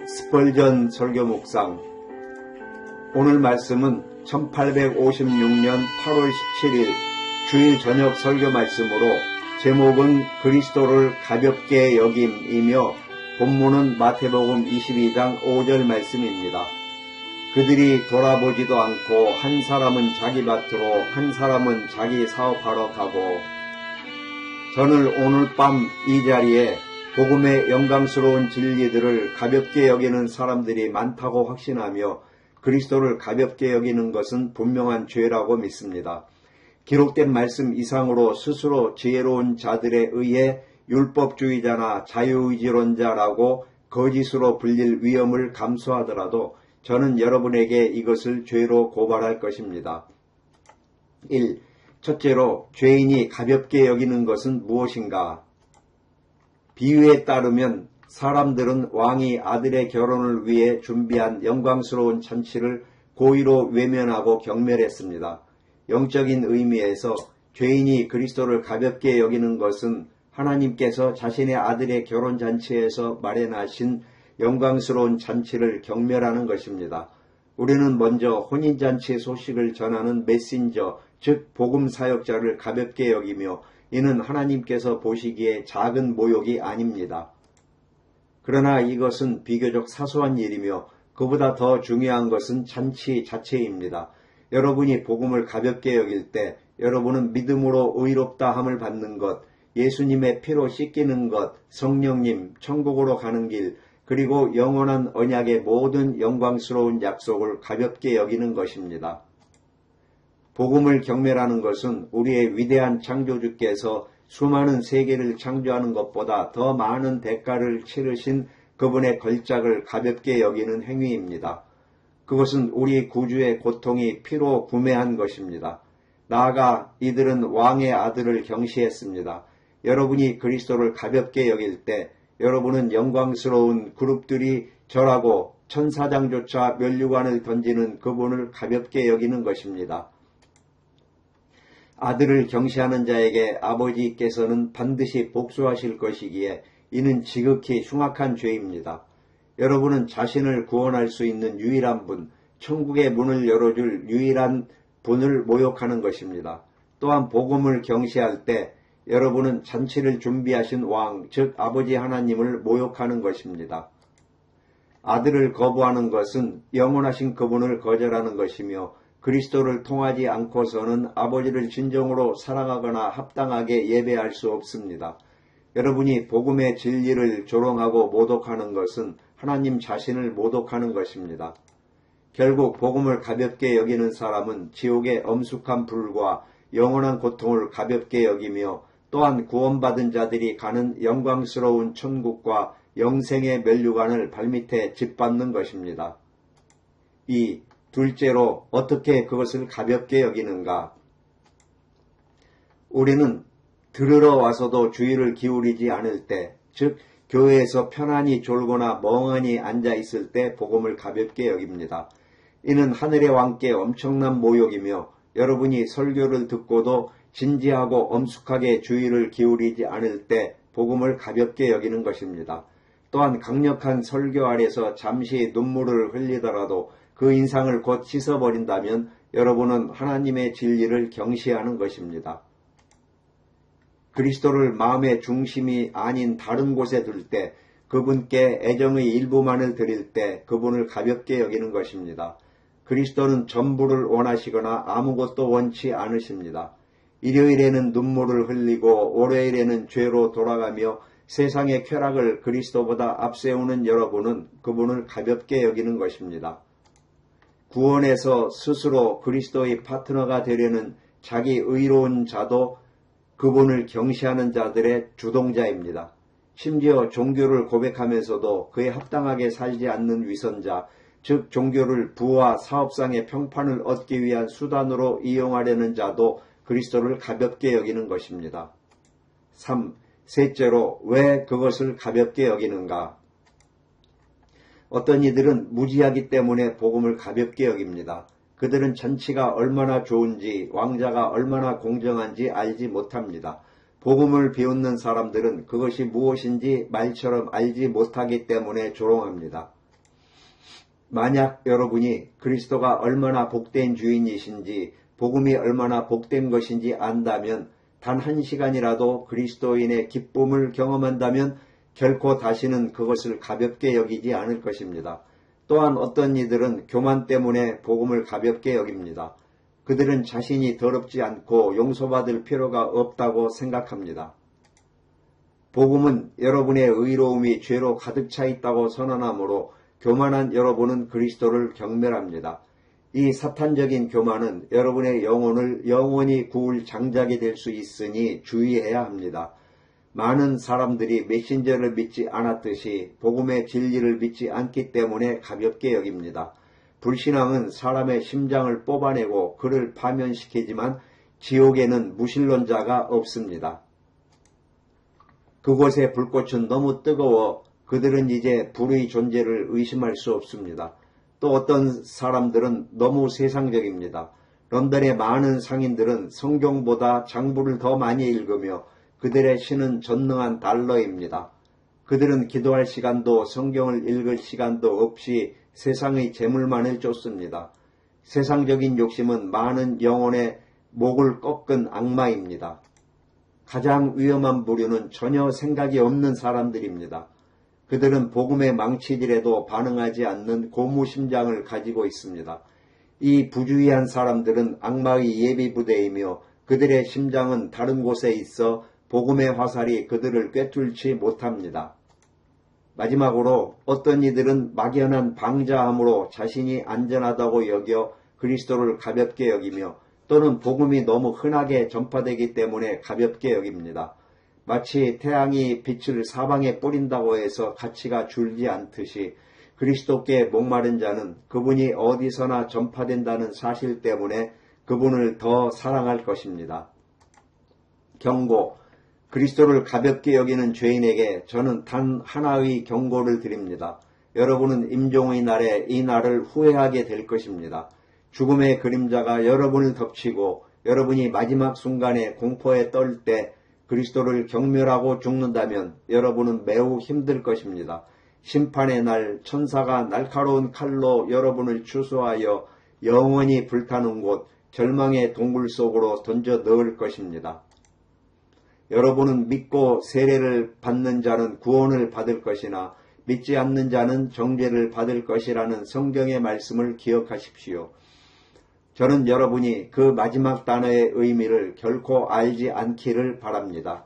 스펄전 설교 묵상. 오늘 말씀은 1856년 8월 17일 주일 저녁 설교 말씀으로 제목은 그리스도를 가볍게 여김이며 본문은 마태복음 22장 5절 말씀입니다. 그들이 돌아보지도 않고 한 사람은 자기 밭으로 한 사람은 자기 사업하러 가고. 저는 오늘 밤 이 자리에 복음의 영광스러운 진리들을 가볍게 여기는 사람들이 많다고 확신하며 그리스도를 가볍게 여기는 것은 분명한 죄라고 믿습니다. 기록된 말씀 이상으로 스스로 지혜로운 자들에 의해 율법주의자나 자유의지론자라고 거짓으로 불릴 위험을 감수하더라도 저는 여러분에게 이것을 죄로 고발할 것입니다. 1. 첫째로 죄인이 가볍게 여기는 것은 무엇인가? 비유에 따르면 사람들은 왕이 아들의 결혼을 위해 준비한 영광스러운 잔치를 고의로 외면하고 경멸했습니다. 영적인 의미에서 죄인이 그리스도를 가볍게 여기는 것은 하나님께서 자신의 아들의 결혼잔치에서 마련하신 영광스러운 잔치를 경멸하는 것입니다. 우리는 먼저 혼인잔치 소식을 전하는 메신저, 즉 복음 사역자를 가볍게 여기며 이는 하나님께서 보시기에 작은 모욕이 아닙니다. 그러나 이것은 비교적 사소한 일이며 그보다 더 중요한 것은 잔치 자체입니다. 여러분이 복음을 가볍게 여길 때 여러분은 믿음으로 의롭다 함을 받는 것, 예수님의 피로 씻기는 것, 성령님, 천국으로 가는 길, 그리고 영원한 언약의 모든 영광스러운 약속을 가볍게 여기는 것입니다. 복음을 경멸하는 것은 우리의 위대한 창조주께서 수많은 세계를 창조하는 것보다 더 많은 대가를 치르신 그분의 걸작을 가볍게 여기는 행위입니다. 그것은 우리 구주의 고통이 피로 구매한 것입니다. 나아가 이들은 왕의 아들을 경시했습니다. 여러분이 그리스도를 가볍게 여길 때 여러분은 영광스러운 그룹들이 절하고 천사장조차 면류관을 던지는 그분을 가볍게 여기는 것입니다. 아들을 경시하는 자에게 아버지께서는 반드시 복수하실 것이기에 이는 지극히 흉악한 죄입니다. 여러분은 자신을 구원할 수 있는 유일한 분, 천국의 문을 열어줄 유일한 분을 모욕하는 것입니다. 또한 복음을 경시할 때 여러분은 잔치를 준비하신 왕, 즉 아버지 하나님을 모욕하는 것입니다. 아들을 거부하는 것은 영원하신 그분을 거절하는 것이며 그리스도를 통하지 않고서는 아버지를 진정으로 사랑하거나 합당하게 예배할 수 없습니다. 여러분이 복음의 진리를 조롱하고 모독하는 것은 하나님 자신을 모독하는 것입니다. 결국 복음을 가볍게 여기는 사람은 지옥의 엄숙한 불과 영원한 고통을 가볍게 여기며 또한 구원받은 자들이 가는 영광스러운 천국과 영생의 면류관을 발밑에 짓밟는 것입니다. 2. 둘째로 어떻게 그것을 가볍게 여기는가? 우리는 들으러 와서도 주의를 기울이지 않을 때, 즉 교회에서 편안히 졸거나 멍하니 앉아 있을 때 복음을 가볍게 여깁니다. 이는 하늘의 왕께 엄청난 모욕이며 여러분이 설교를 듣고도 진지하고 엄숙하게 주의를 기울이지 않을 때 복음을 가볍게 여기는 것입니다. 또한 강력한 설교 아래서 잠시 눈물을 흘리더라도 그 인상을 곧 씻어버린다면 여러분은 하나님의 진리를 경시하는 것입니다. 그리스도를 마음의 중심이 아닌 다른 곳에 둘 때, 그분께 애정의 일부만을 드릴 때 그분을 가볍게 여기는 것입니다. 그리스도는 전부를 원하시거나 아무것도 원치 않으십니다. 일요일에는 눈물을 흘리고 월요일에는 죄로 돌아가며 세상의 쾌락을 그리스도보다 앞세우는 여러분은 그분을 가볍게 여기는 것입니다. 구원에서 스스로 그리스도의 파트너가 되려는 자기 의로운 자도 그분을 경시하는 자들의 주동자입니다. 심지어 종교를 고백하면서도 그에 합당하게 살지 않는 위선자, 즉 종교를 부와 사업상의 평판을 얻기 위한 수단으로 이용하려는 자도 그리스도를 가볍게 여기는 것입니다. 3. 셋째로 왜 그것을 가볍게 여기는가? 어떤 이들은 무지하기 때문에 복음을 가볍게 여깁니다. 그들은 잔치가 얼마나 좋은지, 왕자가 얼마나 공정한지 알지 못합니다. 복음을 비웃는 사람들은 그것이 무엇인지 말처럼 알지 못하기 때문에 조롱합니다. 만약 여러분이 그리스도가 얼마나 복된 주인이신지, 복음이 얼마나 복된 것인지 안다면, 단 한 시간이라도 그리스도인의 기쁨을 경험한다면 결코 다시는 그것을 가볍게 여기지 않을 것입니다. 또한 어떤 이들은 교만 때문에 복음을 가볍게 여깁니다. 그들은 자신이 더럽지 않고 용서받을 필요가 없다고 생각합니다. 복음은 여러분의 의로움이 죄로 가득 차 있다고 선언하므로 교만한 여러분은 그리스도를 경멸합니다. 이 사탄적인 교만은 여러분의 영혼을 영원히 구울 장작이 될 수 있으니 주의해야 합니다. 많은 사람들이 메신저를 믿지 않았듯이 복음의 진리를 믿지 않기 때문에 가볍게 여깁니다. 불신앙은 사람의 심장을 뽑아내고 그를 파면시키지만 지옥에는 무신론자가 없습니다. 그곳의 불꽃은 너무 뜨거워 그들은 이제 불의 존재를 의심할 수 없습니다. 또 어떤 사람들은 너무 세상적입니다. 런던의 많은 상인들은 성경보다 장부를 더 많이 읽으며 그들의 신은 전능한 달러입니다. 그들은 기도할 시간도 성경을 읽을 시간도 없이 세상의 재물만을 쫓습니다. 세상적인 욕심은 많은 영혼의 목을 꺾은 악마입니다. 가장 위험한 부류는 전혀 생각이 없는 사람들입니다. 그들은 복음의 망치질에도 반응하지 않는 고무심장을 가지고 있습니다. 이 부주의한 사람들은 악마의 예비부대이며 그들의 심장은 다른 곳에 있어 복음의 화살이 그들을 꿰뚫지 못합니다. 마지막으로 어떤 이들은 막연한 방자함으로 자신이 안전하다고 여겨 그리스도를 가볍게 여기며 또는 복음이 너무 흔하게 전파되기 때문에 가볍게 여깁니다. 마치 태양이 빛을 사방에 뿌린다고 해서 가치가 줄지 않듯이 그리스도께 목마른 자는 그분이 어디서나 전파된다는 사실 때문에 그분을 더 사랑할 것입니다. 경고. 그리스도를 가볍게 여기는 죄인에게 저는 단 하나의 경고를 드립니다. 여러분은 임종의 날에 이 날을 후회하게 될 것입니다. 죽음의 그림자가 여러분을 덮치고 여러분이 마지막 순간에 공포에 떨 때 그리스도를 경멸하고 죽는다면 여러분은 매우 힘들 것입니다. 심판의 날 천사가 날카로운 칼로 여러분을 추수하여 영원히 불타는 곳 절망의 동굴 속으로 던져 넣을 것입니다. 여러분은 믿고 세례를 받는 자는 구원을 받을 것이나 믿지 않는 자는 정죄를 받을 것이라는 성경의 말씀을 기억하십시오. 저는 여러분이 그 마지막 단어의 의미를 결코 알지 않기를 바랍니다.